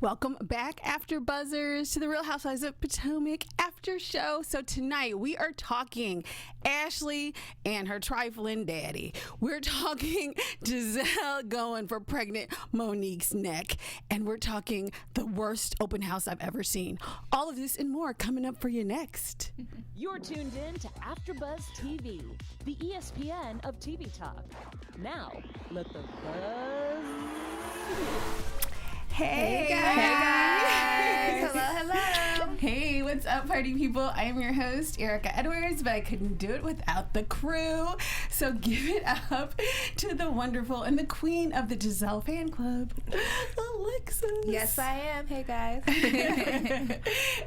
Welcome back, After Buzzers, to the Real Housewives of Potomac After Show. So tonight we are talking Ashley and her trifling daddy. We're talking Giselle going for pregnant Monique's neck. And we're talking the worst open house I've ever seen. All of this and more coming up for you next. You're tuned in to AfterBuzz TV, the ESPN of TV talk. Now, let the buzz begin. Hey guys. Hello. Hey, what's up, party people? I am your host, Erica Edwards, but I couldn't do it without the crew. So give it up to the wonderful and the queen of the Giselle fan club, Alexis. Yes, I am. Hey, guys.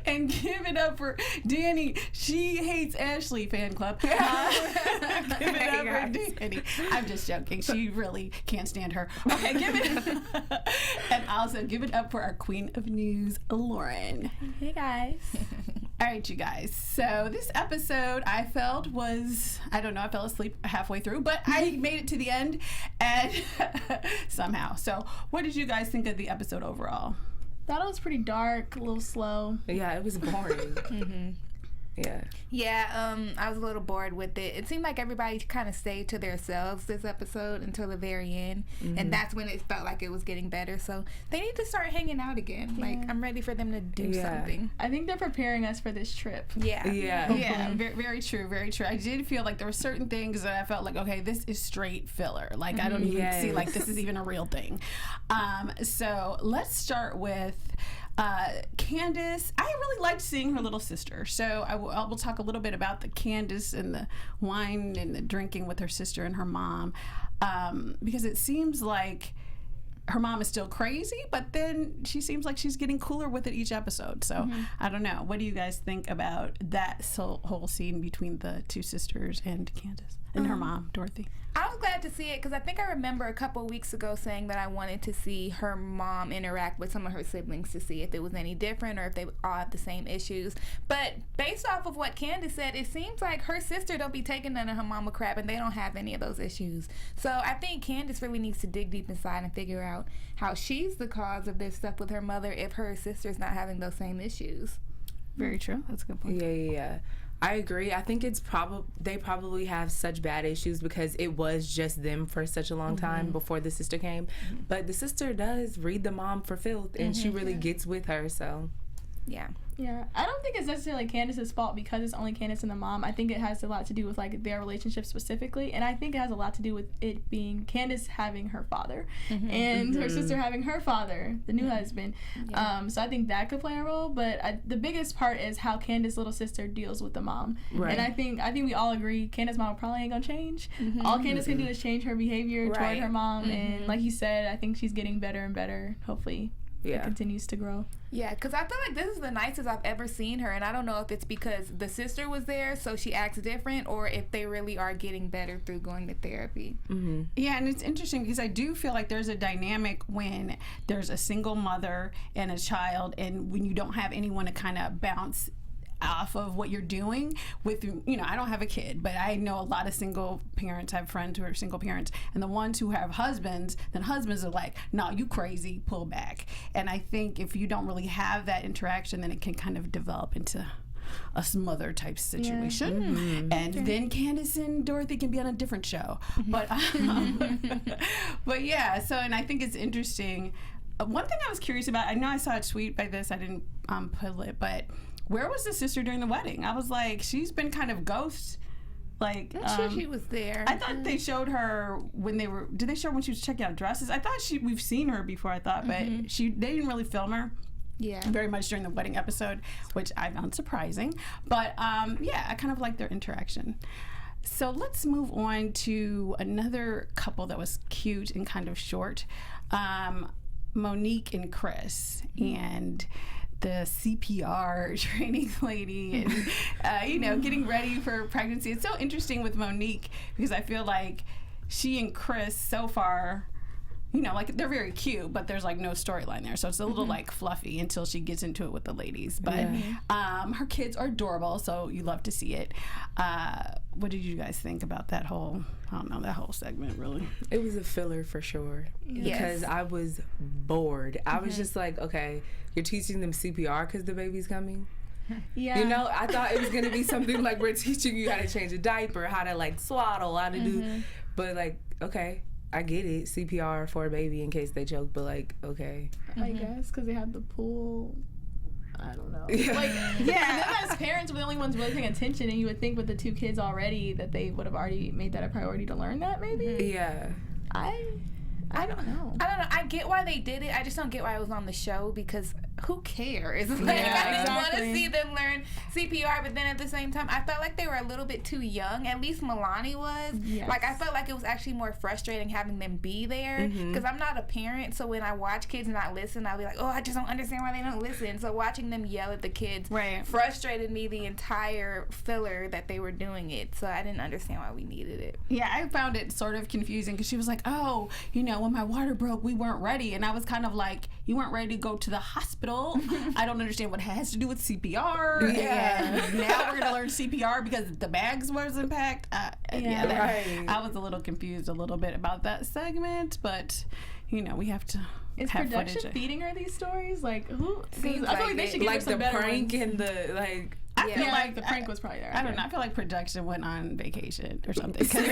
And give it up for Danny. She hates Ashley fan club. Give it up for Danny. I'm just joking. She really can't stand her. Okay, give it up. And also give it up for our queen of news, Lauren. Hey, guys. All right, you guys. So this episode I felt was, I don't know, I fell asleep halfway through, but I made it to the end and somehow. So what did you guys think of the episode overall? Thought it was pretty dark, a little slow. Yeah, it was boring. Yeah, I was a little bored with it. It seemed like everybody kind of stayed to themselves this episode until the very end. And that's when it felt like it was getting better. So they need to start hanging out again. Yeah. Like, I'm ready for them to do something. I think they're preparing us for this trip. Yeah, very true, very true. I did feel like there were certain things that I felt like, okay, this is straight filler. Like, I don't even see like this is even a real thing. So let's start with Candace. I really liked seeing her little sister. So I will talk a little bit about the Candace and the wine and the drinking with her sister and her mom, because it seems like her mom is still crazy, but then she seems like she's getting cooler with it each episode. So I don't know. What do you guys think about that whole scene between the two sisters and Candace and her mom, Dorothy? I was glad to see it because I think I remember a couple of weeks ago saying that I wanted to see her mom interact with some of her siblings to see if it was any different or if they all have the same issues. But based off of what Candace said, it seems like her sister don't be taking none of her mama crap and they don't have any of those issues. So I think Candace really needs to dig deep inside and figure out how she's the cause of this stuff with her mother if her sister's not having those same issues. Very true. That's a good point. Yeah. I agree. I think it's they probably have such bad issues because it was just them for such a long time before the sister came. But the sister does read the mom for filth, and she really gets with her. So, yeah. Yeah, I don't think it's necessarily Candace's fault because it's only Candace and the mom. I think it has a lot to do with like their relationship specifically, and I think it has a lot to do with it being Candace having her father and her sister having her father, the new husband. Yeah. So I think that could play a role. But the biggest part is how Candace's little sister deals with the mom. Right. And I think we all agree Candace's mom probably ain't gonna change. All Candace can do is change her behavior toward her mom, and like you said, I think she's getting better and better. Hopefully. It continues to grow. Yeah, because I feel like this is the nicest I've ever seen her, and I don't know if it's because the sister was there, so she acts different, or if they really are getting better through going to therapy. Yeah, and it's interesting because I do feel like there's a dynamic when there's a single mother and a child, and when you don't have anyone to kind of bounce off of what you're doing with, I don't have a kid, but I know a lot of single parents. I have friends who are single parents, and the ones who have husbands, then husbands are like, no, you crazy, pull back. And I think if you don't really have that interaction, then it can kind of develop into a smother type situation. And then Candace and Dorothy can be on a different show. But yeah, so, and I think it's interesting. One thing I was curious about, I know I saw a tweet by this, I didn't put it, but where was the sister during the wedding? I was like, she's been kind of ghost. Like, I'm sure she was there. I thought they showed her when they were. Did they show her when she was checking out dresses? I thought we've seen her before. I thought, but they didn't really film her. Yeah, very much during the wedding episode, which I found surprising. But I kind of like their interaction. So let's move on to another couple that was cute and kind of short. Monique and Chris, and the CPR training lady, and getting ready for pregnancy. It's so interesting with Monique because I feel like she and Chris so far, like they're very cute, but there's like no storyline there, so it's a little like fluffy until she gets into it with the ladies. But her kids are adorable, so you love to see it. what did you guys think about that whole, I don't know, that whole segment really? It was a filler for sure. Yes. Because I was bored. I was just like, okay, you're teaching them CPR because the baby's coming? Yeah. You know, I thought it was going to be something like we're teaching you how to change a diaper, how to like swaddle, how to do, but like, okay, I get it, CPR for a baby in case they choke, but like, okay. I guess because they had the pool. I don't know. Yeah. Like, yeah, and then as parents, we're the only ones really paying attention, and you would think with the 2 kids already that they would have already made that a priority to learn that, maybe? Yeah. I don't know. I don't know. I get why they did it. I just don't get why it was on the show because who cares? Like, Yeah, I just want to exactly. see them learn CPR, but then at the same time, I felt like they were a little bit too young. At least Milani was. Yes. Like, I felt like it was actually more frustrating having them be there because I'm not a parent. So when I watch kids not listen, I'll be like, oh, I just don't understand why they don't listen. So watching them yell at the kids frustrated me the entire filler that they were doing it. So I didn't understand why we needed it. Yeah, I found it sort of confusing because she was like, oh, you know, when my water broke, we weren't ready. And I was kind of like, you weren't ready to go to the hospital. I don't understand what it has to do with CPR. Yeah. And now we're going to learn CPR because the bags wasn't packed. Right. I was a little confused a little bit about that segment, but, you know, we have to Is have production footage. feeding her these stories? Like, who? Seems I feel like like they it. should give her Like some the better prank ones. and the, like, I feel Yeah, like the prank was probably there. I don't know. I feel like production went on vacation or something. Because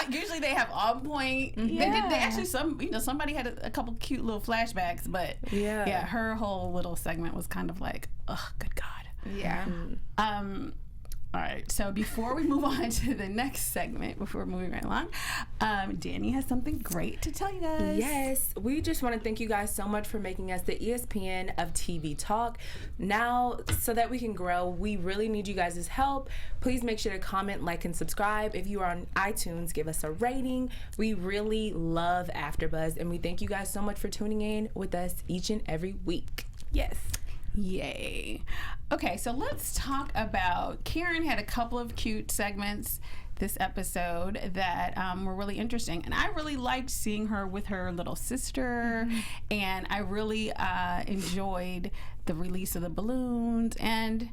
usually they have on point. Yeah. They actually somebody had a couple cute little flashbacks, but Yeah. her whole little segment was kind of like, oh, good God. Yeah. All right, so before we move on to the next segment, before moving right along, Danny has something great to tell you guys. Yes, we just want to thank you guys so much for making us the ESPN of TV Talk. Now, so that we can grow, we really need you guys' help. Please make sure to comment, like, and subscribe. If you are on iTunes, give us a rating. We really love AfterBuzz, and we thank you guys so much for tuning in with us each and every week. Yes. Yay. Okay, so let's talk about, Karen had a couple of cute segments this episode that were really interesting, and I really liked seeing her with her little sister, and I really enjoyed the release of the balloons, and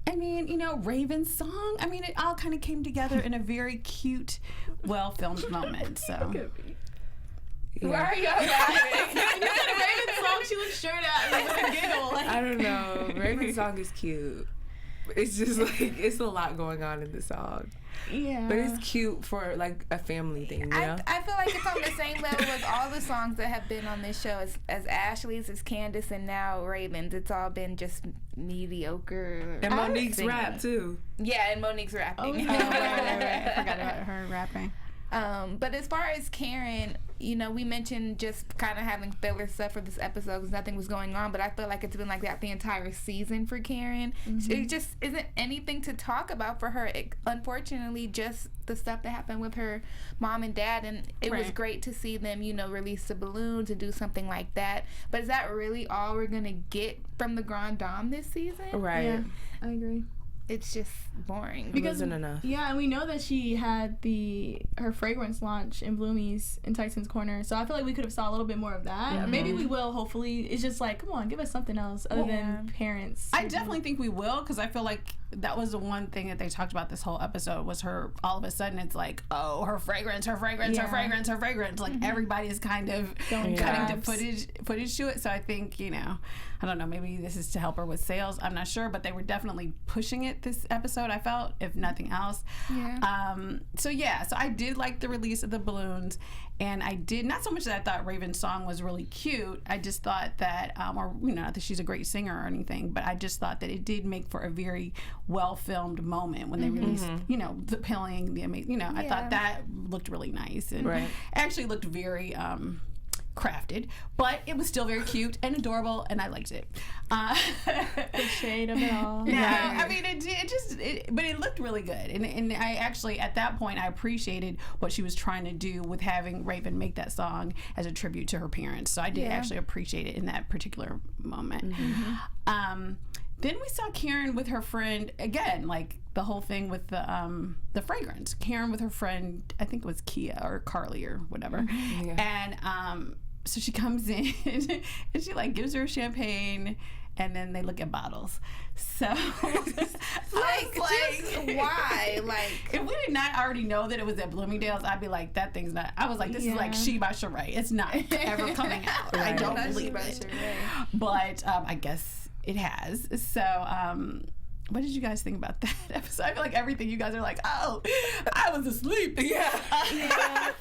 I mean, you know, Raven's song, I mean, it all kind of came together in a very cute, well-filmed moment, so. Why are y'all laughing? Raven's song, she looked straight at me with a giggle. Like, I don't know. Raven's song is cute. It's just like, it's a lot going on in the song. yeah. But it's cute for like a family thing, you know? I feel like it's on the same level as all the songs that have been on this show, as Ashley's, as Candace, and now Raven's. It's all been just mediocre. And Monique's singing. rap too. Yeah, and Monique's rapping. Right. I forgot about her rapping. But as far as Karen, you know, we mentioned just kind of having filler stuff for this episode because nothing was going on, but I feel like it's been like that the entire season for Karen. It just isn't anything to talk about for her. Unfortunately, just the stuff that happened with her mom and dad, and it was great to see them, you know, release the balloons and do something like that. But is that really all we're going to get from the Grand Dame this season? Right. Yeah, I agree. It's just boring. It wasn't enough. Yeah, and we know that she had her fragrance launch in Bloomies in Tyson's Corner, so I feel like we could have saw a little bit more of that. Maybe we will, hopefully. It's just like, come on, give us something else other than parents. I definitely think we will, because I feel like that was the one thing that they talked about this whole episode was her, all of a sudden it's like, oh, her fragrance, like everybody is kind of cutting to footage to it. So I think, you know, I don't know, maybe this is to help her with sales, I'm not sure, but they were definitely pushing it this episode, I felt, if nothing else. So I did like the release of the balloons, and I did, not so much that I thought Raven's song was really cute, I just thought that, or, you know, not that she's a great singer or anything, but I just thought that it did make for a very well-filmed moment when they released, you know, the pilling, the amazing, you know, I thought that looked really nice, and actually looked very, crafted, but it was still very cute and adorable, and I liked it. The shade of it all. Yeah, I mean, but it looked really good, and I actually, at that point, I appreciated what she was trying to do with having Raven make that song as a tribute to her parents. So I did actually appreciate it in that particular moment. Then we saw Karen with her friend again, like the whole thing with the fragrance. Karen with her friend, I think it was Kia or Carly or whatever, and so she comes in and she like gives her champagne, and then they look at bottles. So, just why? Like, if we did not already know that it was at Bloomingdale's, I'd be like, that thing's not. I was like, this is like She by Sheree. It's not ever coming out. I don't believe it. But I guess it has. So, what did you guys think about that episode? I feel like everything you guys are like, oh, I was asleep. Yeah.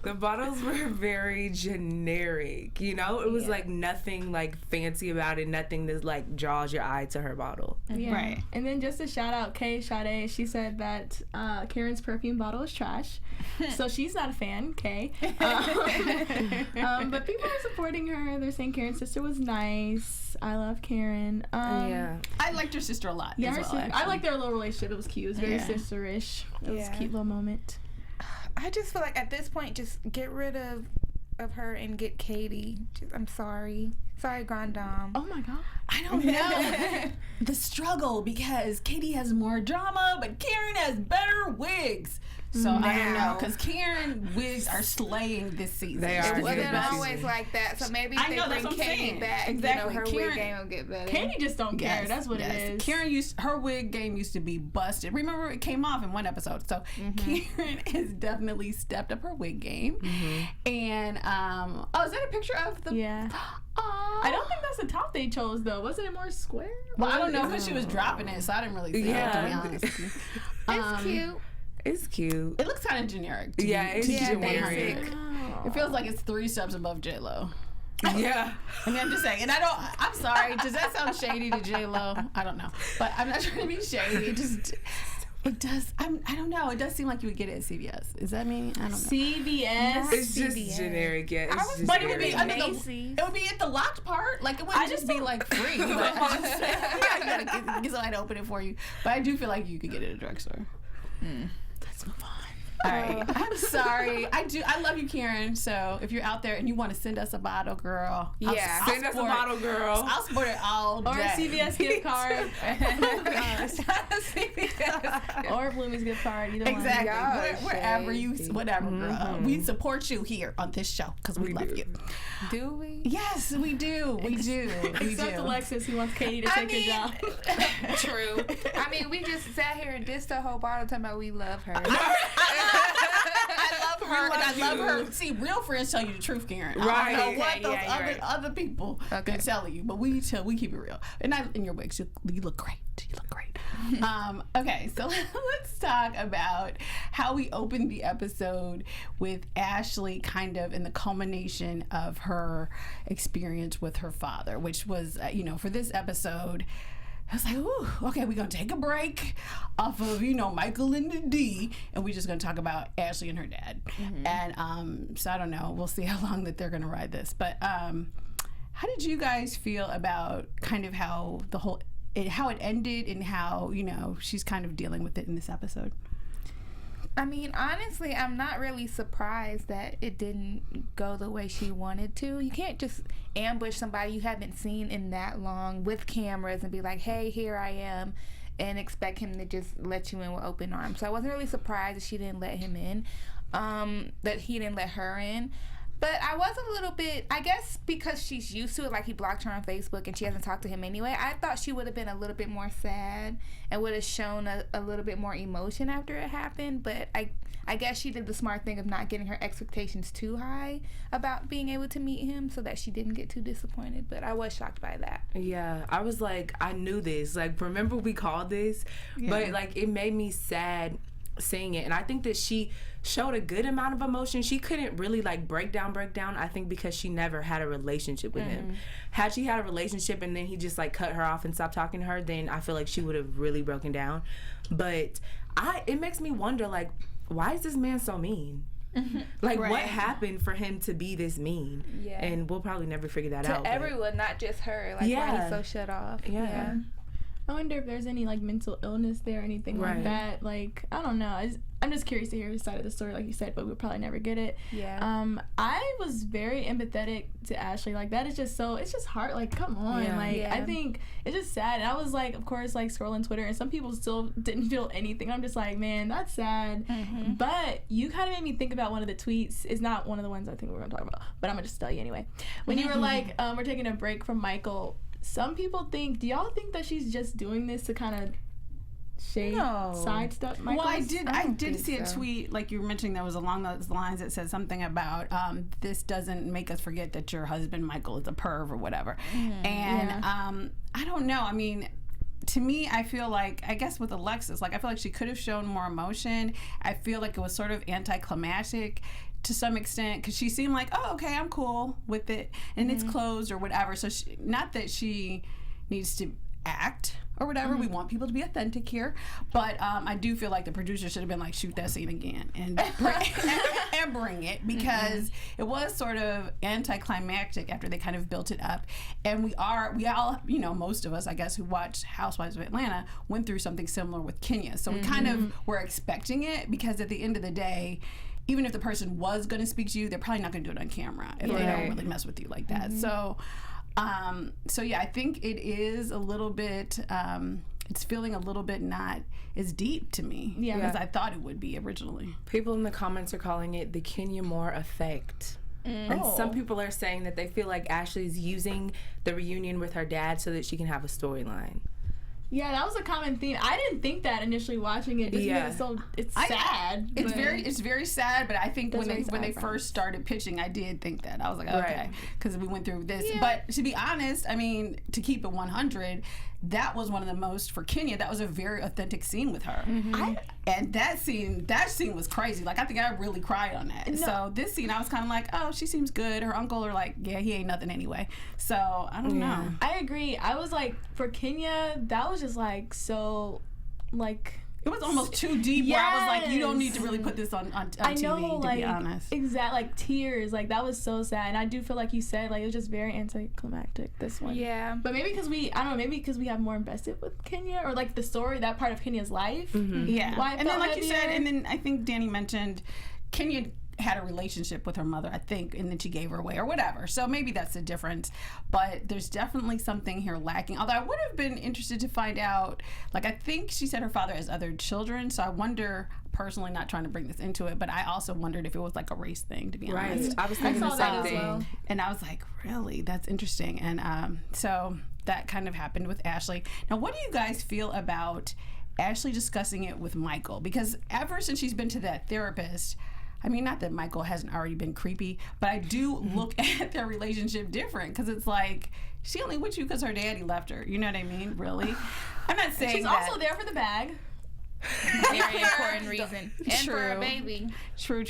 The bottles were very generic. You know, it was like nothing like fancy about it. Nothing that like draws your eye to her bottle. Yeah. Right. And then just to shout out Kay Sade, she said that Karen's perfume bottle is trash. So she's not a fan, Kay. But people are supporting her. They're saying Karen's sister was nice. I love Karen. Yeah. I liked her sister a lot. Yeah, as well, I like their little relationship. It was cute. It was very sister-ish. It was a cute little moment. I just feel like at this point, just get rid of her and get Katie. I'm sorry. Sorry, Grand Dame. Oh my God. I don't know. The struggle, because Katie has more drama, but Karen has better wigs. So I don't know, because Karen wigs are slaying this season. They are. It wasn't always like that, so maybe if I know, they that's bring what I'm Katie saying. back, Exactly. her Karen- wig game will get better. Katie just don't care. That's what it is. Karen her wig game used to be busted. Remember, it came off in one episode. So Karen has definitely stepped up her wig game. And is that a picture of the? Yeah. I don't think that's the top they chose though. Wasn't it more square? Well, I don't know, because she was dropping it, so I didn't really see it, to be honest with you. It's cute. It's cute. It looks kind of generic. It's generic. It feels like it's 3 steps above J-Lo. Yeah. I mean, I'm just saying, and I'm sorry, does that sound shady to J-Lo? I don't know. But I'm not trying to be shady. It does, I don't know. It does seem like you would get it at CVS. Is that me? I don't know. CVS. It's just generic, yeah. It's just But it would be generic. it would be at the locked part. Like, it wouldn't just be like free. But I'm just saying, you gotta get somebody to open it for you. But I do feel like you could get it at a drugstore. Let's move on. All right. I'm sorry. I love you, Karen. So if you're out there and you want to send us a bottle, girl. Yeah. Send us a bottle, girl. I'll support it all day. Or a CVS gift card. Or Bloomie's gift card. Either Exactly. Gosh, Wherever you, whatever, girl. We support you here on this show because we love you. Do we? Yes, we do. We do. We Except do. Alexis, who wants Katie to take her job. True. I mean, we just sat here and dissed the whole bottle talking about we love her. I love her, and I love her. See, real friends tell you the truth, Karen. I don't know what those other people can tell you, but we keep it real. And in your wigs, you look great. You look great. Okay, so let's talk about how we opened the episode with Ashley kind of in the culmination of her experience with her father, which was, for this episode, I was like, ooh, okay, we're going to take a break off of, Michael and the D, and we're just going to talk about Ashley and her dad. And so I don't know. We'll see how long that they're going to ride this. But how did you guys feel about kind of how how it ended and how, she's kind of dealing with it in this episode? I mean, honestly, I'm not really surprised that it didn't go the way she wanted to. You can't just ambush somebody you haven't seen in that long with cameras and be like, hey, here I am, and expect him to just let you in with open arms. So I wasn't really surprised that she didn't let him in, that he didn't let her in. But I was a little bit, I guess because she's used to it, like he blocked her on Facebook and she hasn't talked to him anyway, I thought she would have been a little bit more sad and would have shown a little bit more emotion after it happened. But I guess she did the smart thing of not getting her expectations too high about being able to meet him so that she didn't get too disappointed. But I was shocked by that. Yeah, I was like, I knew this. Like, remember we called this? Yeah. But, like, it made me sad seeing it. And I think that she showed a good amount of emotion. She couldn't really like break down, I think because she never had a relationship with him. Had she had a relationship and then he just like cut her off and stopped talking to her, then I feel like she would have really broken down. But it makes me wonder, like, why is this man so mean? Like, what happened for him to be this mean? Yeah. And we'll probably never figure that out. To everyone, not just her. Like, why he's so shut off. Yeah. I wonder if there's any like mental illness there or anything like that. Like, I don't know. I'm just curious to hear his side of the story, like you said, but we'll probably never get it. Yeah. I was very empathetic to Ashley. Like, that is just it's just hard. Like, come on. Yeah. Like, I think it's just sad. And I was like, of course, like scrolling Twitter, and some people still didn't feel anything. I'm just like, man, that's sad. But you kind of made me think about one of the tweets. It's not one of the ones I think we're going to talk about, but I'm going to just tell you anyway. When you were like, we're taking a break from Michael, some people think, do y'all think that she's just doing this to kind of shade sidestep Michael? Well, I did see a tweet, like you were mentioning, that was along those lines that said something about this doesn't make us forget that your husband Michael is a perv or whatever. And I don't know. I mean, to me, I feel like, I guess with Alexis, like I feel like she could have shown more emotion. I feel like it was sort of anticlimactic to some extent, because she seemed like, oh, okay, I'm cool with it, and it's closed or whatever. So not that she needs to act or whatever. We want people to be authentic here, but I do feel like the producer should have been like, shoot that scene again and bring it, because it was sort of anticlimactic after they kind of built it up. And we all, you know, most of us, I guess, who watched Housewives of Atlanta went through something similar with Kenya. So we kind of were expecting it, because at the end of the day, even if the person was going to speak to you, they're probably not going to do it on camera if they don't really mess with you like that. So yeah, I think it is a little bit, it's feeling a little bit not as deep to me as I thought it would be originally. People in the comments are calling it the Kenya Moore effect. And some people are saying that they feel like Ashley's using the reunion with her dad so that she can have a storyline. Yeah, that was a common theme. I didn't think that initially watching it, just because it's sad. It's very sad, but I think when they first started pitching, I did think that. I was like, okay, because we went through this. Yeah. But to be honest, I mean, to keep it 100, that was one of the most, for Kenya, that was a very authentic scene with her. And that scene was crazy. Like, I think I really cried on that. So this scene, I was kind of like, oh, she seems good. Her uncle are like, yeah, he ain't nothing anyway. So I don't know. I agree. I was like, for Kenya, that was just like, so, like, it was almost too deep where I was like, you don't need to really put this on TV, to be honest. Exactly, like tears, like that was so sad. And I do feel like you said, like it was just very anticlimactic, this one. Yeah. But maybe because we have more invested with Kenya, or like the story, that part of Kenya's life. Yeah. And then like you said, and then I think Danny mentioned Kenya had a relationship with her mother, I think, and then she gave her away or whatever. So maybe that's the difference. But there's definitely something here lacking. Although I would have been interested to find out, like, I think she said her father has other children. So I wonder, personally, not trying to bring this into it, but I also wondered if it was like a race thing, to be honest. I was thinking the same thing. Well. And I was like, really? That's interesting. And so that kind of happened with Ashley. Now, what do you guys feel about Ashley discussing it with Michael? Because ever since she's been to that therapist, I mean, not that Michael hasn't already been creepy, but I do look at their relationship different, because it's like, she only with you because her daddy left her. You know what I mean? Really? I'm not saying she's also there for the bag. Very important reason. And for a baby. True.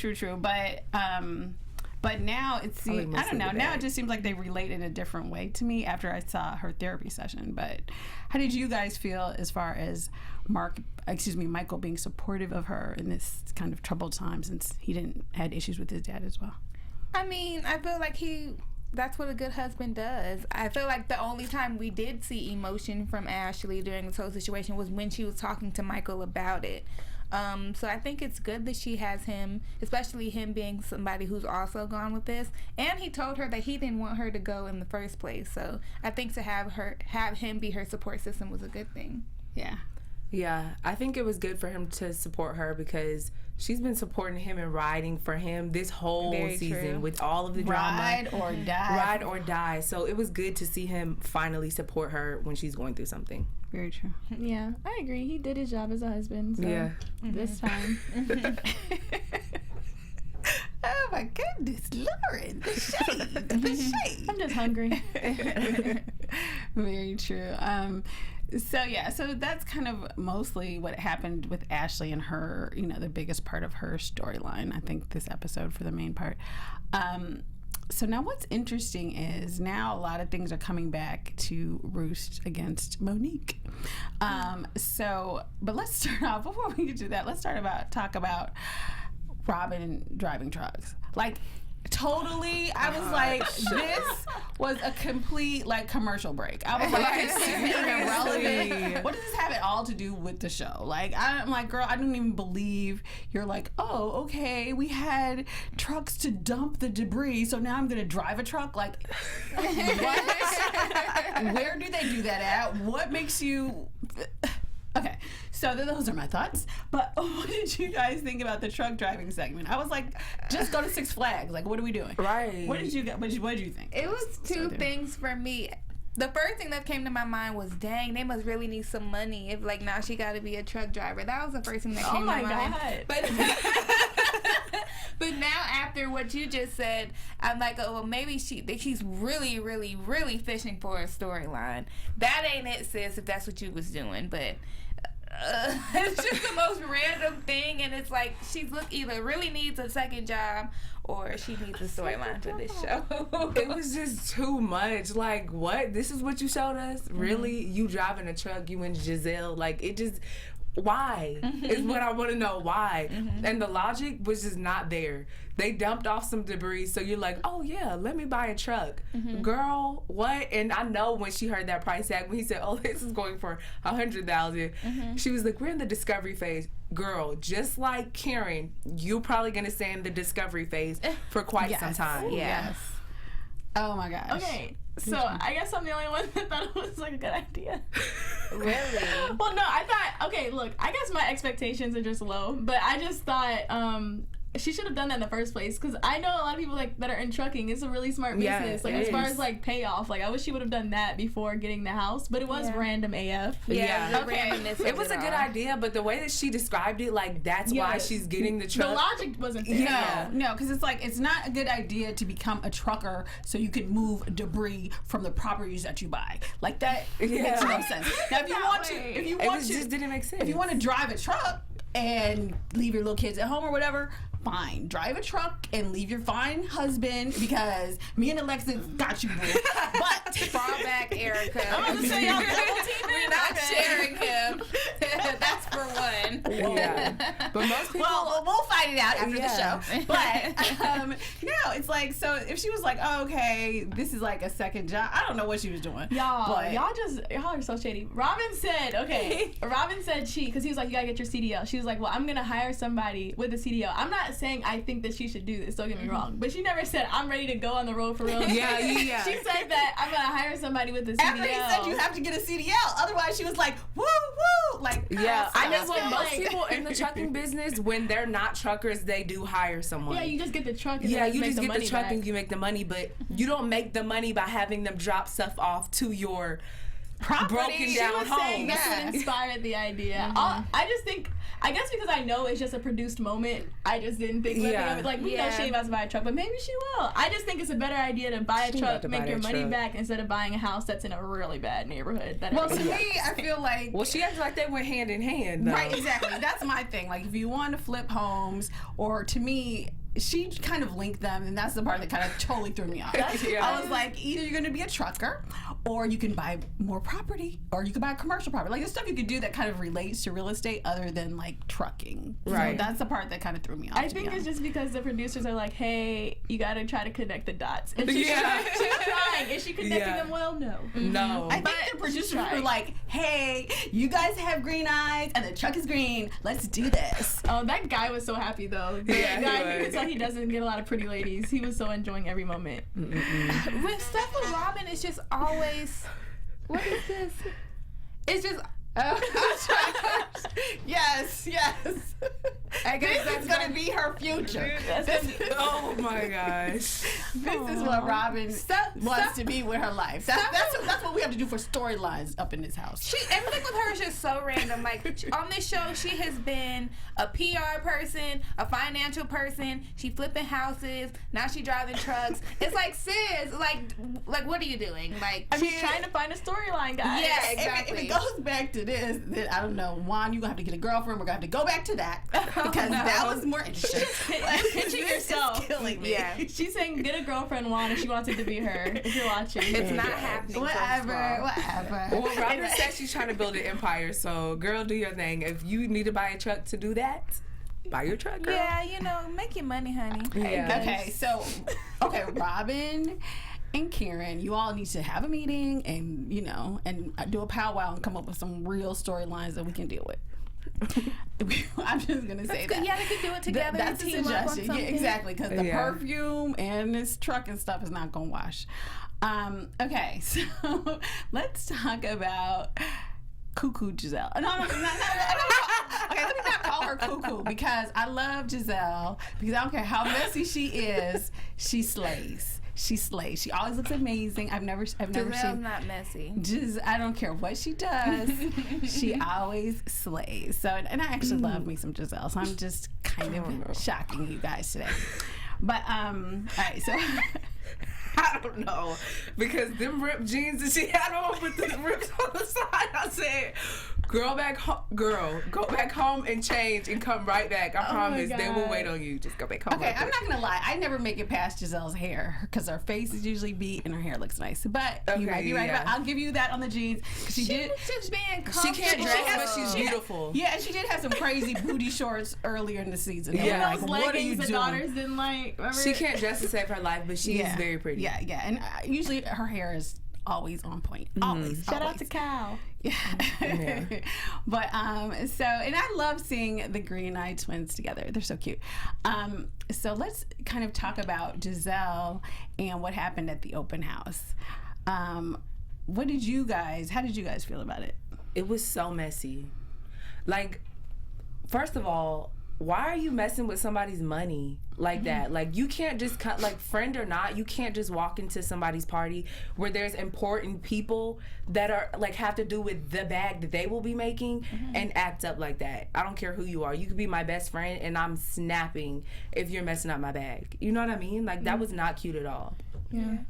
But now it seems, I don't know, now it just seems like they relate in a different way to me after I saw her therapy session. But how did you guys feel as far as Michael being supportive of her in this kind of troubled time, since he had issues with his dad as well? I mean, I feel like that's what a good husband does. I feel like the only time we did see emotion from Ashley during this whole situation was when she was talking to Michael about it. So I think it's good that she has him, especially him being somebody who's also gone with this. And he told her that he didn't want her to go in the first place. So I think to have him be her support system was a good thing. Yeah. Yeah, I think it was good for him to support her, because she's been supporting him and riding for him this whole season with all of the drama. Ride or die. So it was good to see him finally support her when she's going through something. Very true. Yeah, I agree. He did his job as a husband. So this time. Oh my goodness, Lauren, the shade. I'm just hungry. Very true. So that's kind of mostly what happened with Ashley and her, the biggest part of her storyline, I think, this episode for the main part. So now what's interesting is now a lot of things are coming back to roost against Monique. But let's start off, before we get to that, let's talk about Robin driving trucks. Like, totally, I was like, this was a complete, like, commercial break. I was like, this isn't even relevant. What does this have at all to do with the show? Like, I'm like, girl, I don't even believe you're like, oh, okay, we had trucks to dump the debris, so now I'm going to drive a truck? Like, what? Where do they do that at? What makes you... Okay, so those are my thoughts. But what did you guys think about the truck driving segment? I was like, just go to Six Flags. Like, what are we doing? Right. What did you think? It was two things for me. The first thing that came to my mind was, dang, they must really need some money if, like, now she got to be a truck driver. That was the first thing that came to my mind. But now after what you just said, I'm like, oh, well, maybe she's really, really, really fishing for a storyline. That ain't it, sis, if that's what you was doing. But it's just the most random thing, and it's like she either really needs a second job or she needs a storyline for this show. It was just too much. Like, what? This is what you showed us? Really? You driving a truck, you and Giselle? Like, it just... Why? Is what I want to know. Why? And the logic was just not there. They dumped off some debris, so you're like, oh yeah, let me buy a truck. Girl, what? And I know when she heard that price tag, when he said, oh, this is going for $100,000, she was like, we're in the discovery phase. Girl, just like Karen, you're probably gonna stay in the discovery phase for quite some time. Yes. Oh my gosh. Okay, so I guess I'm the only one that thought it was like a good idea. Really? Well, no, I thought, okay, look, I guess my expectations are just low, but I just thought she should have done that in the first place, because I know a lot of people like that are in trucking. It's a really smart business. Like, as far as like payoff, like I wish she would have done that before getting the house, but it was random AF. Yeah. It was a good idea, but the way that she described it, like, that's why she's getting the truck. The logic wasn't there. No, because it's like, it's not a good idea to become a trucker so you can move debris from the properties that you buy. Like, that makes no sense. Now, if you want to, just didn't make sense. If you want to drive a truck and leave your little kids at home or whatever, fine. Drive a truck and leave your fine husband, because me and Alexis got you, boo. But fall back, Erica. I'm gonna say y'all double team. We're not sharing him. That's for one. Yeah. But most people... Well, we'll fight it out after the show. But no, it's like, so if she was like, oh, okay, this is like a second job, I don't know what she was doing. Y'all are so shady. Robin said because he was like, you gotta get your CDL. She was like, well, I'm gonna hire somebody with a CDL. I'm not saying I think that she should do this, don't get me wrong, but she never said I'm ready to go on the road for real. Yeah. She said that I'm gonna hire somebody with a CDL. After he said you have to get a CDL, otherwise she was like, woo woo, like, I know what most people in the trucking business, when they're not truckers, they do hire someone. Yeah, you just get the truck. And you just just get the truck back. and you make the money, but you don't make the money by having them drop stuff off to your broken down home. That's what inspired the idea. I just think, I guess because I know it's just a produced moment, I just didn't think of it. Like, we know she ain't about to buy a truck, but maybe she will. I just think it's a better idea to buy a truck, make your money back, instead of buying a house that's in a really bad neighborhood. Well, to me, I feel like... Well, she acts like they went hand in hand, though. Right, exactly. That's my thing. Like, if you want to flip homes, or to me... She kind of linked them, and that's the part that kind of totally threw me off. I was like, either you're going to be a trucker, or you can buy more property, or you can buy commercial property. Like, there's stuff you could do that kind of relates to real estate other than, like, trucking. Right. So that's the part that kind of threw me off. I think it's just because the producers are like, hey, you got to try to connect the dots. And she's trying. Is she connecting them well? No. No. I think the producers were like, hey, you guys have green eyes, and the truck is green. Let's do this. Oh, that guy was so happy, though. He doesn't get a lot of pretty ladies. He was so enjoying every moment. With stuff with Robin, it's just always, what is this? It's just, yes. I guess that's gonna be her future. Oh my gosh. This is what Robin wants to be with her life. That's what we have to do for storylines up in this house. Everything with her is just so random. Like, on this show, she has been a PR person, a financial person. She flipping houses. Now she driving trucks. It's like, sis, like what are you doing? Like, she's trying to find a storyline, guys. Yeah, exactly. If it goes back to this, then I don't know, Juan, you're gonna have to get a girlfriend. We're gonna have to go back to that, because that was more interesting. Pitching yourself. Killing me. Yeah. She's saying get a girlfriend, Juan, if she wants it to be her. If you're watching, It's not happening. Whatever. Well, Robin said she's trying to build an empire, so girl, do your thing. If you need to buy a truck to do that, buy your truck, girl. Yeah, make your money, honey. Yeah. Okay, so Robin and Karen, you all need to have a meeting and and do a powwow and come up with some real storylines that we can deal with. I'm just gonna say that. Yeah, they can do it together. That's a suggestion. Yeah, exactly, because the perfume and this truck and stuff is not gonna wash. Okay, so let's talk about Cuckoo Giselle. No. Okay, let me not call her Cuckoo, because I love Giselle, because I don't care how messy she is, she slays. she slays. She always looks amazing. I've never Giselle's seen. not messy. Just, I don't care what she does. She always slays. So, and I actually love me some Giselle. So I'm just kind of shocking you guys today. But all right, so I don't know, because them ripped jeans that she had on with the rips on the side, I said, girl, go back home and change and come right back. I promise they will wait on you. Just go back home. Okay, I'm not gonna lie. I never make it past Giselle's hair because her face is usually beat and her hair looks nice. But you might be right. yeah. But I'll give you that on the jeans. She did. was just being She comfortable. can't dress, but she's beautiful. Yeah, and she did have some crazy booty shorts earlier in the season. They Yeah. were Those like, what are you leggings the doing? daughters didn't like. Remember? She can't dress to save her life, but she is very pretty. Yeah, yeah. And usually her hair is always on point. Always. Shout out always. to Cal. Yeah. But so, and I love seeing the Green Eye twins together. They're so cute. So let's kind of talk about Giselle and what happened at the open house. How did you guys feel about it? It was so messy. Like, first of all, why are you messing with somebody's money like that? Like, you can't just cut, like, friend or not, you can't just walk into somebody's party where there's important people that are, like, have to do with the bag that they will be making and act up like that. I don't care who you are. You could be my best friend and I'm snapping if you're messing up my bag. You know what I mean? Like, that was not cute at all. Yeah.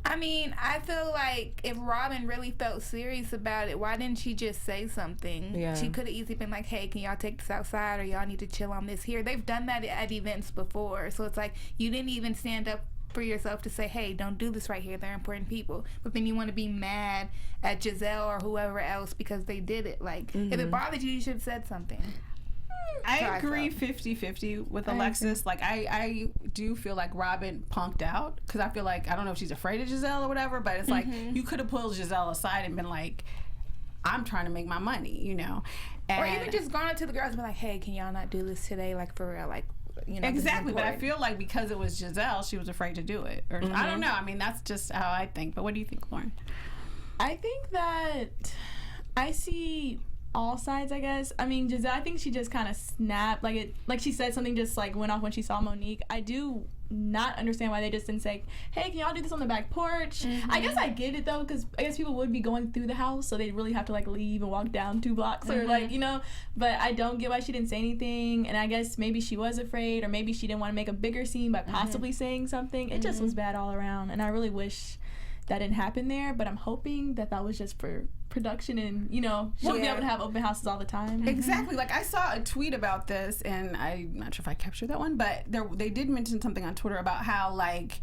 I mean, I feel like if Robin really felt serious about it, why didn't she just say something? Yeah. She could have easily been like, hey, can y'all take this outside, or y'all need to chill on this here. They've done that at events before. So it's like, you didn't even stand up for yourself to say, hey, don't do this right here. They're important people. But then you want to be mad at Giselle or whoever else because they did it. Like, if it bothered you, you should have said something. I agree 50-50 with Alexis. Like, I do feel like Robin punked out because I feel like, I don't know if she's afraid of Giselle or whatever, but it's like, you could have pulled Giselle aside and been like, I'm trying to make my money, you know? And Or even just gone to the girls and be like, hey, can y'all not do this today? Like, for real, like, you know. this is exactly, but I important. feel like because it was Giselle, she was afraid to do it. Or I don't know. I mean, that's just how I think. But what do you think, Lauren? I think that I see all sides, I guess. I mean, Giselle, I think she just kind of snapped. Like she said something just like went off when she saw Monique. I do not understand why they just didn't say, hey, can y'all do this on the back porch? I guess I get it though, because I guess people would be going through the house, so they'd really have to like leave and walk down 2 blocks or like, you know, but I don't get why she didn't say anything. And I guess maybe she was afraid, or maybe she didn't want to make a bigger scene by possibly saying something. It just was bad all around, and I really wish that didn't happen there, but I'm hoping that was just for production, and you know, she'll be able to have open houses all the time. Exactly. Like, I saw a tweet about this, and I'm not sure if I captured that one, but they did mention something on Twitter about how, like,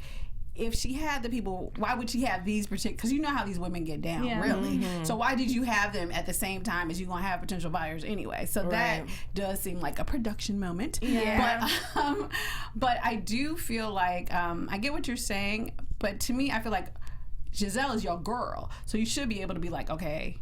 if she had the people, why would she have these particular, because you know how these women get down, really. So why did you have them at the same time as you going to have potential buyers anyway? So that does seem like a production moment. But I do feel like, I get what you're saying, but to me, I feel like Giselle is your girl, so you should be able to be like, okay,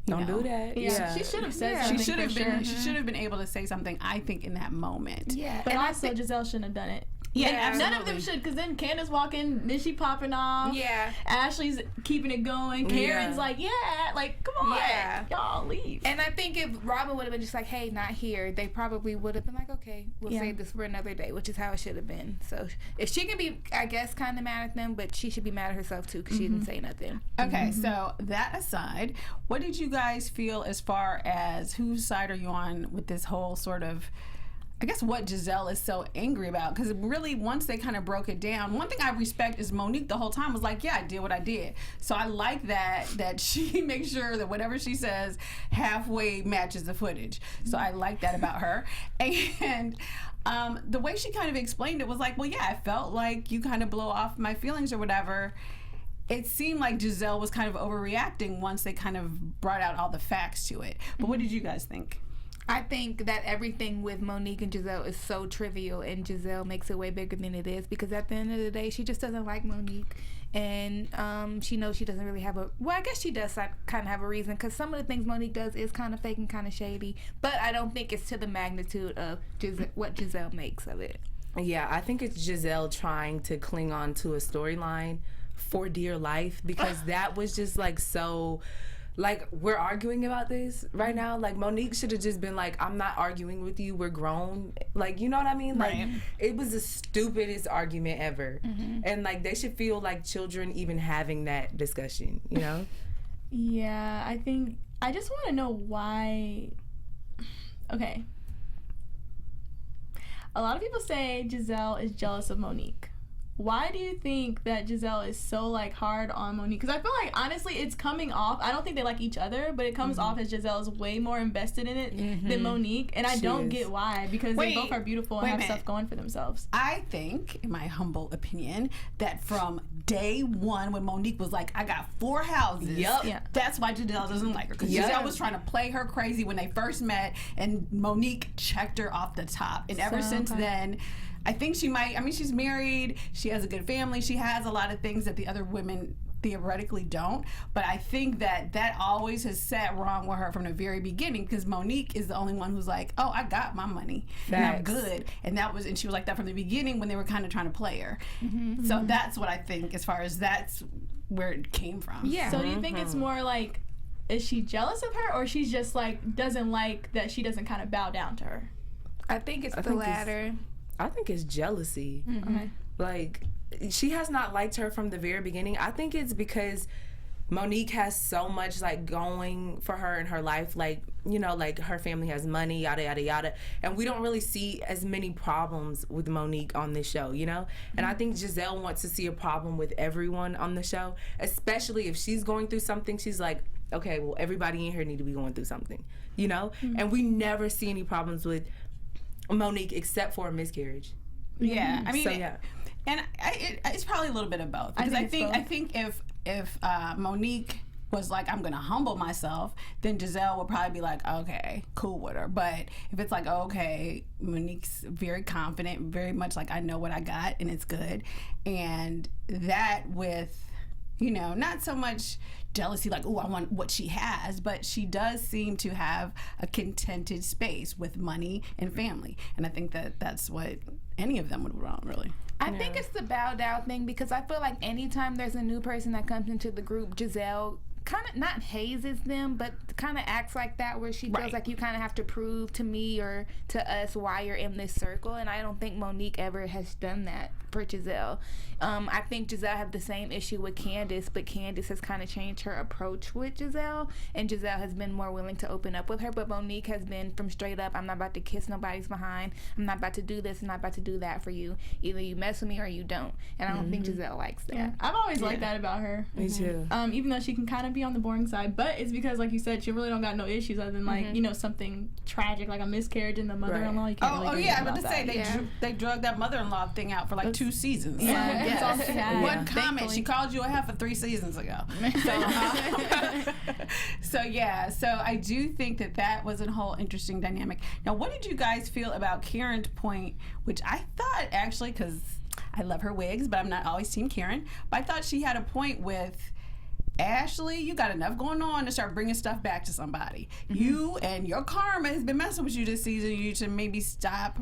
Don't do that. Yeah, she should have said something. She should have for been. sure. She should have been able to say something, I think, in that moment. Yeah. But and also, Giselle shouldn't have done it. Yeah, And none of absolutely. them should, because then Candace walking, then she popping off. Yeah. Ashley's keeping it going. Karen's like, yeah, like, come on, y'all leave. And I think if Robin would have been just like, hey, not here, they probably would have been like, okay, we'll save this for another day, which is how it should have been. So if she can be, I guess, kind of mad at them, but she should be mad at herself too, because she didn't say nothing. Okay, so that aside, what did you guys feel as far as whose side are you on with this whole sort of, I guess, what Giselle is so angry about? Because really, once they kind of broke it down, one thing I respect is Monique the whole time was like, yeah, I did what I did. So I like that she makes sure that whatever she says halfway matches the footage. So I like that about her. And the way she kind of explained it was like, well, yeah, I felt like you kind of blow off my feelings or whatever. It seemed like Giselle was kind of overreacting once they kind of brought out all the facts to it. But what did you guys think? I think that everything with Monique and Giselle is so trivial, and Giselle makes it way bigger than it is, because at the end of the day, she just doesn't like Monique, and she knows she doesn't really have a, well, I guess she does kind of have a reason, because some of the things Monique does is kind of fake and kind of shady, but I don't think it's to the magnitude of what Giselle makes of it. Yeah, I think it's Giselle trying to cling on to a storyline for dear life, because that was just like so, like, we're arguing about this right now. Like, Monique should have just been like, I'm not arguing with you. We're grown. Like, you know what I mean? Like, Right. it was the stupidest argument ever. And, like, they should feel like children even having that discussion, you know? Yeah, I just want to know why. Okay. A lot of people say Giselle is jealous of Monique. Why do you think that Giselle is so like hard on Monique? Because I feel like honestly it's coming off. I don't think they like each other, but it comes off as Giselle's way more invested in it than Monique, and I don't get why, because they both are beautiful and have stuff going for themselves. I think, in my humble opinion, that from day one when Monique was like, I got 4 houses, Yeah. that's why Giselle doesn't like her. Because Giselle was trying to play her crazy when they first met, and Monique checked her off the top. And ever since then, I think she's married, she has a good family, she has a lot of things that the other women theoretically don't, but I think that always has sat wrong with her from the very beginning, because Monique is the only one who's like, oh, I got my money and I'm good, and she was like that from the beginning when they were kind of trying to play her. So that's what I think, as far as that's where it came from. Yeah. So do you think it's more like, is she jealous of her, or she's just like doesn't like that she doesn't kind of bow down to her? I think it's the latter. I think it's jealousy. Okay. Like, she has not liked her from the very beginning. I think it's because Monique has so much like going for her in her life, like, you know, like her family has money, yada yada yada, and we don't really see as many problems with Monique on this show, you know. And I think Giselle wants to see a problem with everyone on the show, especially if she's going through something. She's like, okay, well, everybody in here need to be going through something, you know. And we never see any problems with Monique except for a miscarriage. Yeah, I mean, So, yeah. and it's probably a little bit of both, because I think if Monique was like, I'm gonna humble myself, then Giselle would probably be like, okay, cool with her. But if it's like, okay, Monique's very confident, very much like, I know what I got and it's good, and that with, you know, not so much jealousy like, oh, I want what she has, but she does seem to have a contented space with money and family, and I think that that's what any of them would want, really. I think it's the bow down thing, because I feel like anytime there's a new person that comes into the group, Giselle kind of not hazes them, but kind of acts like that, where she feels like you kind of have to prove to me or to us why you're in this circle. And I don't think Monique ever has done that for Giselle. I think Giselle had the same issue with Candace, but Candace has kind of changed her approach with Giselle, and Giselle has been more willing to open up with her. But Monique has been from straight up, I'm not about to kiss nobody's behind, I'm not about to do this, I'm not about to do that for you. Either you mess with me or you don't. And I don't think Giselle likes that. Yeah. I've always liked that about her. Me too. Even though she can kind of be on the boring side, but it's because, like you said, she really don't got no issues other than like you know, something tragic like a miscarriage in the mother-in-law. You can't really do I anything was about to about say that. they drug that mother-in-law thing out for like 2 seasons. That's all she had. One comment, Thankfully. she called you a heifer 3 seasons ago. So I do think that was a whole interesting dynamic. Now, what did you guys feel about Karen's point, which I thought actually, because I love her wigs, but I'm not always team Karen, but I thought she had a point with Ashley, you got enough going on to start bringing stuff back to somebody. You and your karma has been messing with you this season. You should maybe stop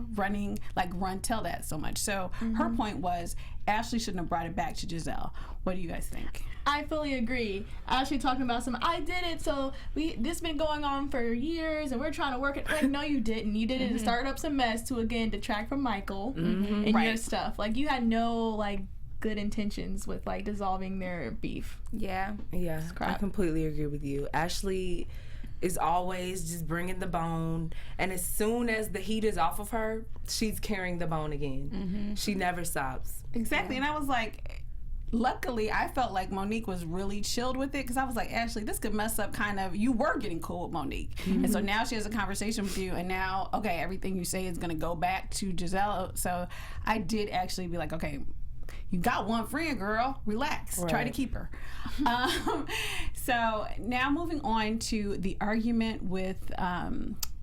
tell that so much. So her point was Ashley shouldn't have brought it back to Giselle. What do you guys think? I fully agree. Ashley talking about I did it, so this been going on for years, and we're trying to work it. Like, no, you didn't. You did it to start up some mess to, again, detract from Michael and your stuff. Like, you had no, like, good intentions with, like, dissolving their beef. Yeah. Yeah, I completely agree with you. Ashley is always just bringing the bone, and as soon as the heat is off of her, she's carrying the bone again. She never stops. Exactly, and I was like, luckily, I felt like Monique was really chilled with it, because I was like, Ashley, this could mess up you were getting cool with Monique. And so now she has a conversation with you, and now, okay, everything you say is going to go back to Giselle. So I did actually be like, okay, you got one friend, girl. Relax. Try to keep her. So now moving on to the argument with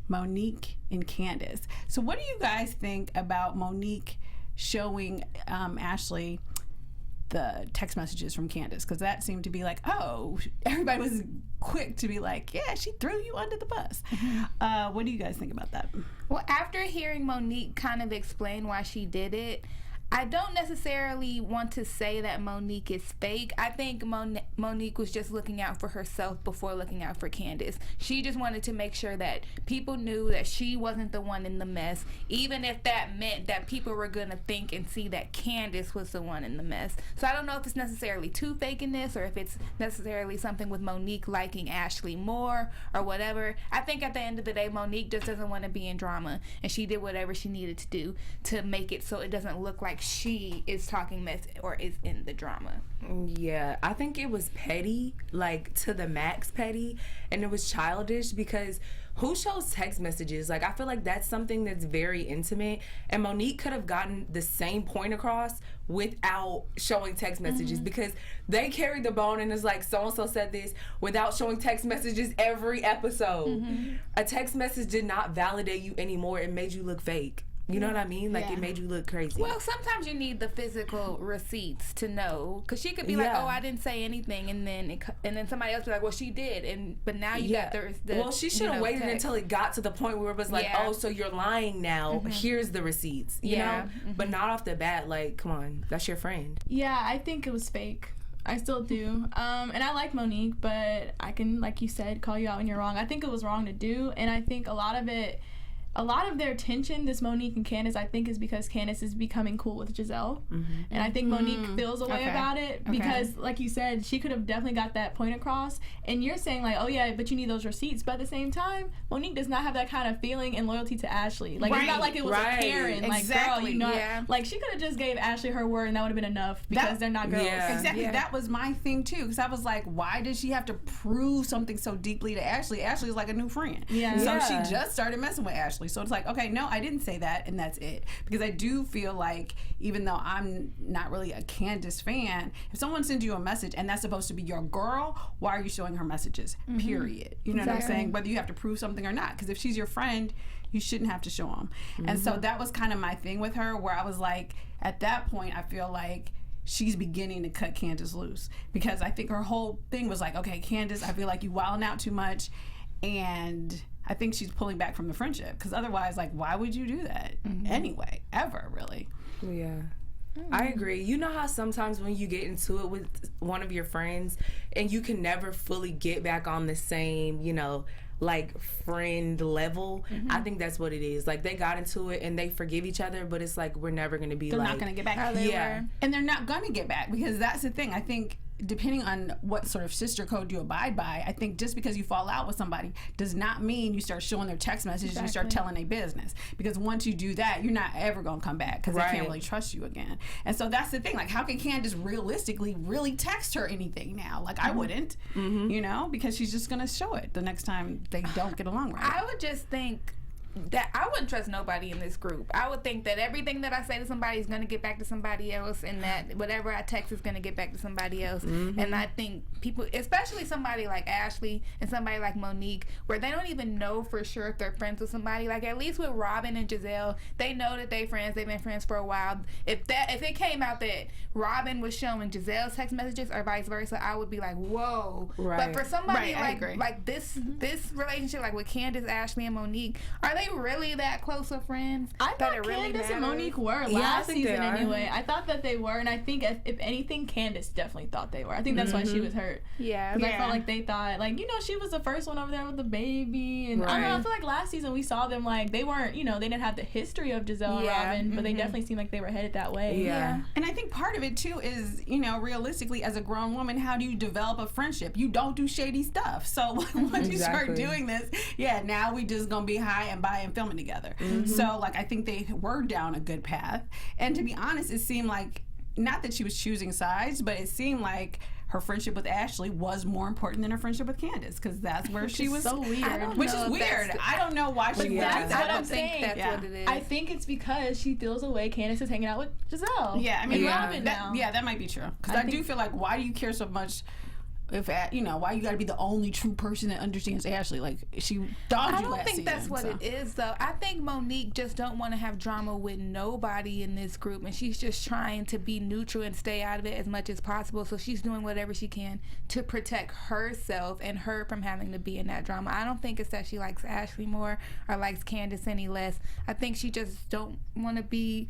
Monique and Candace. So what do you guys think about Monique showing Ashley the text messages from Candace? Because that seemed to be like, oh, everybody was quick to be like, yeah, she threw you under the bus. What do you guys think about that? Well, after hearing Monique kind of explain why she did it, I don't necessarily want to say that Monique is fake. I think Monique was just looking out for herself before looking out for Candace. She just wanted to make sure that people knew that she wasn't the one in the mess, even if that meant that people were going to think and see that Candace was the one in the mess. So I don't know if it's necessarily too fake in this, or if it's necessarily something with Monique liking Ashley more or whatever. I think at the end of the day, Monique just doesn't want to be in drama, and she did whatever she needed to do to make it so it doesn't look like she is talking mess or is in the drama. Yeah, I think it was petty, like to the max petty, and it was childish because who shows text messages? Like, I feel like that's something that's very intimate, and Monique could have gotten the same point across without showing text messages, because they carried the bone and it's like, so-and-so said this without showing text messages every episode. A text message did not validate you anymore. It made you look fake. You know what I mean? Like, it made you look crazy. Well, sometimes you need the physical receipts to know, because she could be like, "Oh, I didn't say anything," and then somebody else be like, "Well, she did," but now you got the well, she should have waited until it got to the point where it was like, "Oh, so you're lying now? Here's the receipts," you know? But not off the bat. Like, come on, that's your friend. Yeah, I think it was fake. I still do. And I like Monique, but I can, like you said, call you out when you're wrong. I think it was wrong to do, and I think a lot of their tension, this Monique and Candace, I think is because Candace is becoming cool with Giselle. And I think Monique feels a way about it because, like you said, she could have definitely got that point across. And you're saying, like, oh, yeah, but you need those receipts. But at the same time, Monique does not have that kind of feeling and loyalty to Ashley. Like, it's not like it was a Karen. Like, girl, you know, like, she could have just gave Ashley her word and that would have been enough because they're not girls. Exactly. That was my thing, too, because I was like, why did she have to prove something so deeply to Ashley? Ashley's like a new friend. So she just started messing with Ashley. So it's like, okay, no, I didn't say that, and that's it. Because I do feel like, even though I'm not really a Candace fan, if someone sends you a message and that's supposed to be your girl, why are you showing her messages? Period. You know what I'm saying? Whether you have to prove something or not. Because if she's your friend, you shouldn't have to show them. And so that was kind of my thing with her, where I was like, at that point, I feel like she's beginning to cut Candace loose. Because I think her whole thing was like, okay, Candace, I feel like you wilding out too much, and I think she's pulling back from the friendship, because otherwise, like, why would you do that anyway, ever, really? Yeah. I agree. You know how sometimes when you get into it with one of your friends and you can never fully get back on the same, you know, like, friend level? I think that's what it is. Like, they got into it and they forgive each other, but it's like, we're never going to be they're not going to get back how they were. And they're not going to get back, because that's the thing. I think depending on what sort of sister code you abide by, I think just because you fall out with somebody does not mean you start showing their text messages and you start telling their business. Because once you do that, you're not ever going to come back, because they can't really trust you again. And so that's the thing. Like, how can Candace realistically really text her anything now? Like, I wouldn't, you know, because she's just going to show it the next time they don't get along right. I would just think that I wouldn't trust nobody in this group. I would think that everything that I say to somebody is going to get back to somebody else, and that whatever I text is going to get back to somebody else. And I think people, especially somebody like Ashley and somebody like Monique, where they don't even know for sure if they're friends with somebody. Like, at least with Robin and Giselle, they know that they're friends. They've been friends for a while. If it came out that Robin was showing Giselle's text messages or vice versa, I would be like, whoa. But for somebody like this relationship, like with Candace, Ashley, and Monique, are they really that close of friends? I thought Candace and Monique were last season anyway. I thought that they were, and I think if anything, Candace definitely thought they were. I think that's why she was hurt. Because I felt like they thought, like, you know, she was the first one over there with the baby, and I don't know, I feel like last season we saw them, like, they weren't, you know, they didn't have the history of Giselle and Robin, but they definitely seemed like they were headed that way. And I think part of it too is, you know, realistically, as a grown woman, how do you develop a friendship? You don't do shady stuff. So once you start doing this, now we just gonna be high and by and filming together. So, like, I think they were down a good path. And to be honest, it seemed like, not that she was choosing sides, but it seemed like her friendship with Ashley was more important than her friendship with Candace, because that's where she was. So weird. Which is weird. I don't know why she was. That's what I'm saying. That's what it is. I think it's because she feels the way Candace is hanging out with Giselle. Yeah, I mean, Robin now. That might be true. Because I do feel like, why do you care so much? If you know, why you got to be the only true person that understands Ashley? Like, she dogged you last season. I don't think that's what it is, though. I think Monique just don't want to have drama with nobody in this group, and she's just trying to be neutral and stay out of it as much as possible. So she's doing whatever she can to protect herself and her from having to be in that drama. I don't think it's that she likes Ashley more or likes Candace any less. I think she just don't want to be.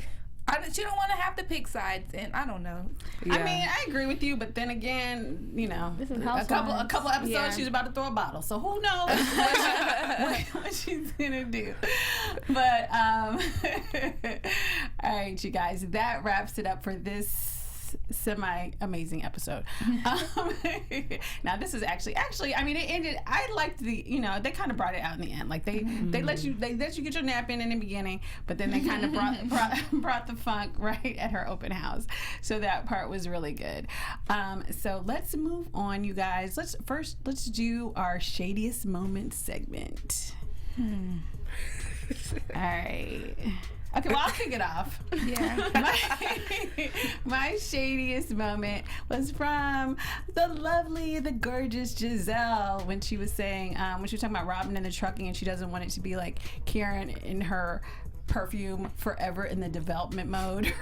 She don't want to have to pick sides, and I don't know. Yeah. I mean, I agree with you, but then again, you know, This is a couple episodes, Yeah. she's about to throw a bottle, so who knows what she's gonna do. But all right, you guys, that wraps it up for this semi-amazing episode. Now this is actually, I mean, it ended. I liked the, you know, they kind of brought it out in the end. Like they let you get your nap in the beginning, but then they kind of brought the funk right at her open house. So that part was really good. So let's move on, you guys. Let's do our shadiest moment segment. All right. Okay, well, I'll kick it off. Yeah. My shadiest moment was from the gorgeous Giselle when she was saying, when she was talking about Robin and the trucking, and she doesn't want it to be like Karen in her perfume forever in the development mode,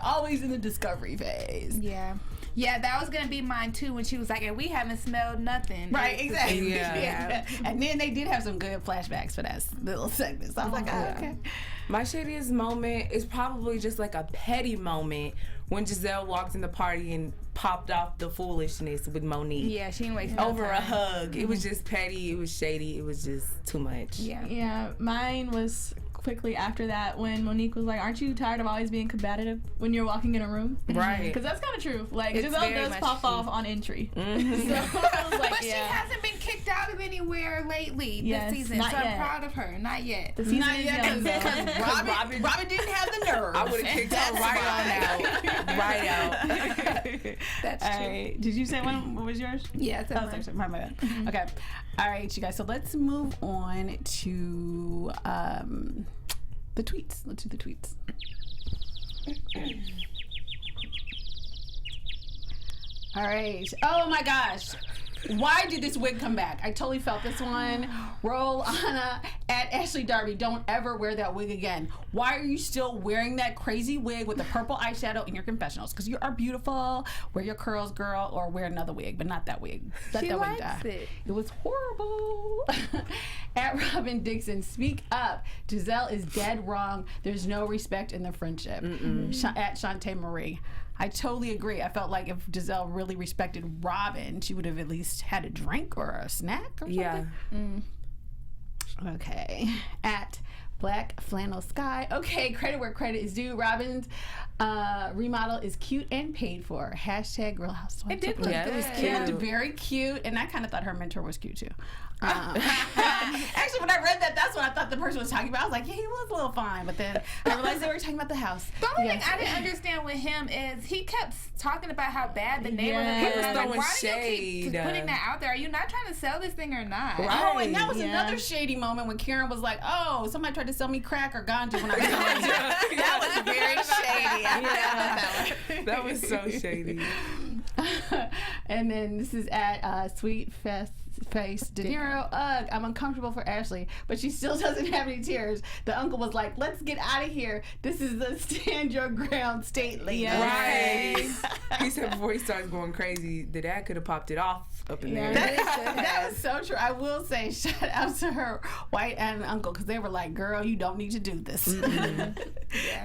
always in the discovery phase. Yeah. Yeah, that was gonna be mine too. When she was like, "And we haven't smelled nothing." Right, exactly. Yeah. And then they did have some good flashbacks for that little segment. So I was like, oh, okay. My shadiest moment is probably just like a petty moment when Giselle walked in the party and popped off the foolishness with Monique. Yeah, she didn't waste no Over a time. hug. It was just petty. It was shady. It was just too much. Yeah. Yeah, mine was quickly after that when Monique was like, "Aren't you tired of always being combative when you're walking in a room?" Right. Because that's kind of true. Like, It's Giselle very does much pop true. off on entry. So I was like, But she yeah. hasn't been kicked out of anywhere lately Yes, this season. not So yet. I'm proud of her. Not yet. The season Not is yet, young, though. because Robin didn't have the nerve. I would have kicked her right on out. Right out. That's All true. right. Did you say one? What was yours? Yeah, it's Oh, sorry, my bad. Okay. All right, you guys. So let's move on to the tweets. Let's do the tweets. All right. Oh my gosh. Why did this wig come back? I totally felt this one. Roll Anna at Ashley Darby. Don't ever wear that wig again. Why are you still wearing that crazy wig with the purple eyeshadow in your confessionals? Because you are beautiful. Wear your curls, girl, or wear another wig, but not that wig. Let She that wig likes die. it. It was horrible. At Robin Dixon, speak up. Giselle is dead wrong. There's no respect in the friendship. At Shantae Marie. I totally agree. I felt like if Giselle really respected Robin, she would have at least had a drink or a snack or something. Yeah. Okay. At Black Flannel Sky. Okay, credit where credit is due. Robin's remodel is cute and paid for. Hashtag Real Housewives. It did look Yeah, it was good. cute. Yeah, very cute. And I kind of thought her mentor was cute too. Actually, when I read that, that's what I thought the person was talking about. I was like, yeah, he was a little fine. But then I realized they were talking about the house. The only Yes. thing I didn't understand with him is he kept talking about how bad the neighborhood Yeah. is. He was And I'm throwing like, why do you keep shade. putting that out there? Are you not trying to sell this thing or not? Oh, and that was Yeah. another shady moment when Karen was like, "Oh, somebody tried to sell me crack or ganja when I was young." That was very shady. I forgot that one. That was so shady. And then this is at Sweet Face De Niro. Ugh, I'm uncomfortable for Ashley, but she still doesn't have any tears. The uncle was like, "Let's get out of here. This is the stand your ground state lady." Right. He said before he starts going crazy, the dad could have popped it off up in there. That was so true. I will say, shout out to her white aunt and uncle, because they were like, "Girl, you don't need to do this."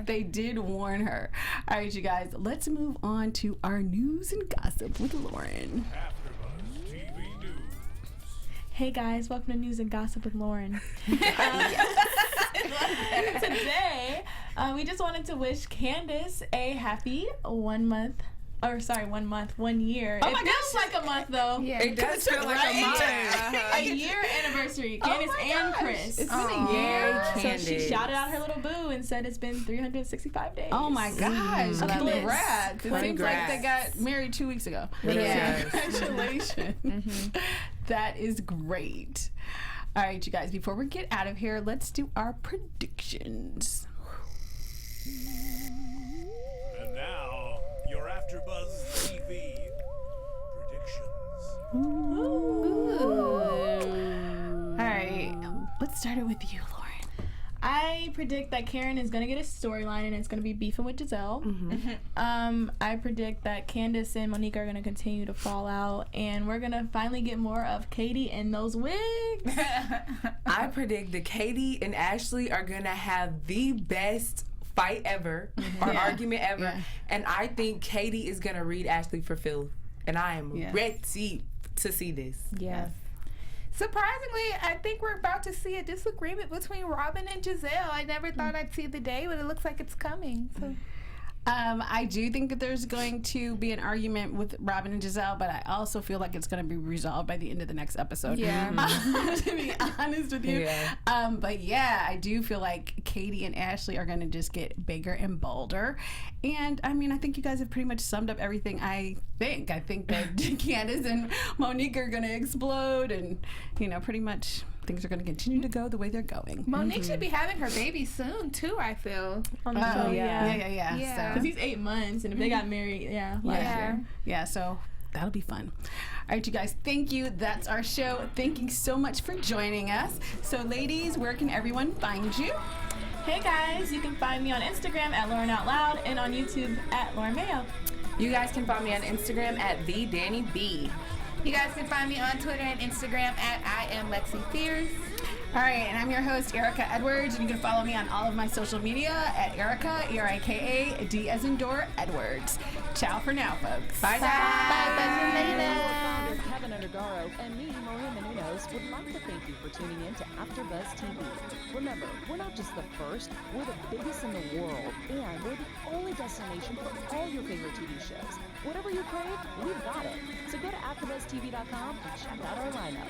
They did warn her. All right, you guys, let's move on to our news and gossip with Lauren. AfterBuzz TV News. Hey guys, welcome to News and Gossip with Lauren. Today, we just wanted to wish Candace a happy 1 year. Oh It my feels gosh. like a month though. Yeah. It does feel like Right? a month. A year anniversary, Candace my and gosh. Chris. It's been a year. Yay, So she Candace. shouted out her little boo and said it's been 365 days. Oh my gosh! Love it. Congrats! It seems like they Congrats. got married 2 weeks ago. Yeah. Congratulations! That is great. All right, you guys. Before we get out of here, let's do our predictions. And now, your AfterBuzz TV predictions. All right, let's start it with you, Lauren. I predict that Karen is gonna get a storyline and it's gonna be beefing with Giselle. I predict that Candace and Monique are gonna continue to fall out, and we're gonna finally get more of Katie in those wigs. I predict that Katie and Ashley are gonna have the best fight ever or argument ever. Yeah. And I think Katie is going to read Ashley for Phil. And I am ready to see this. Yes. Surprisingly, I think we're about to see a disagreement between Robin and Giselle. I never thought I'd see the day, but it looks like it's coming. So. I do think that there's going to be an argument with Robin and Giselle, but I also feel like it's going to be resolved by the end of the next episode. Yeah. To be honest with you. Yeah. But yeah, I do feel like Katie and Ashley are going to just get bigger and bolder. And I mean, I think you guys have pretty much summed up everything I think. I think that Candace and Monique are going to explode, and, you know, pretty much things are going to continue to go the way they're going. Monique should be having her baby soon, too, I feel. On the show, Yeah. Yeah. Because he's 8 months, and if they got married, last year. Yeah, so that'll be fun. All right, you guys, thank you. That's our show. Thank you so much for joining us. So, ladies, where can everyone find you? Hey guys, you can find me on Instagram at Lauren Out Loud and on YouTube at Lauren Mayo. You guys can find me on Instagram at TheDannyB. You guys can find me on Twitter and Instagram at I am Lexi Fierce. All right, and I'm your host, Erica Edwards, and you can follow me on all of my social media at Erica, Erika, D as in door, Edwards. Ciao for now, folks. Bye, guys. Founder Kevin Undergaro and me, Maria Menounos, would like to thank you for tuning in to AfterBuzz TV. Remember, we're not just the first, we're the biggest in the world, and we're the only destination for all your favorite TV shows. Whatever you crave, we've got it. So go to AfterBuzzTV.com and check out our lineup.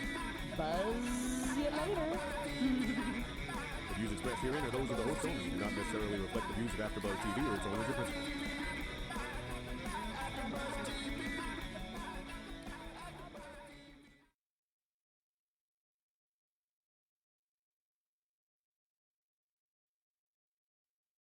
Buzz you later. The views expressed herein are those of the host only and do not necessarily reflect the views of AfterBuzz TV or its owners or principals.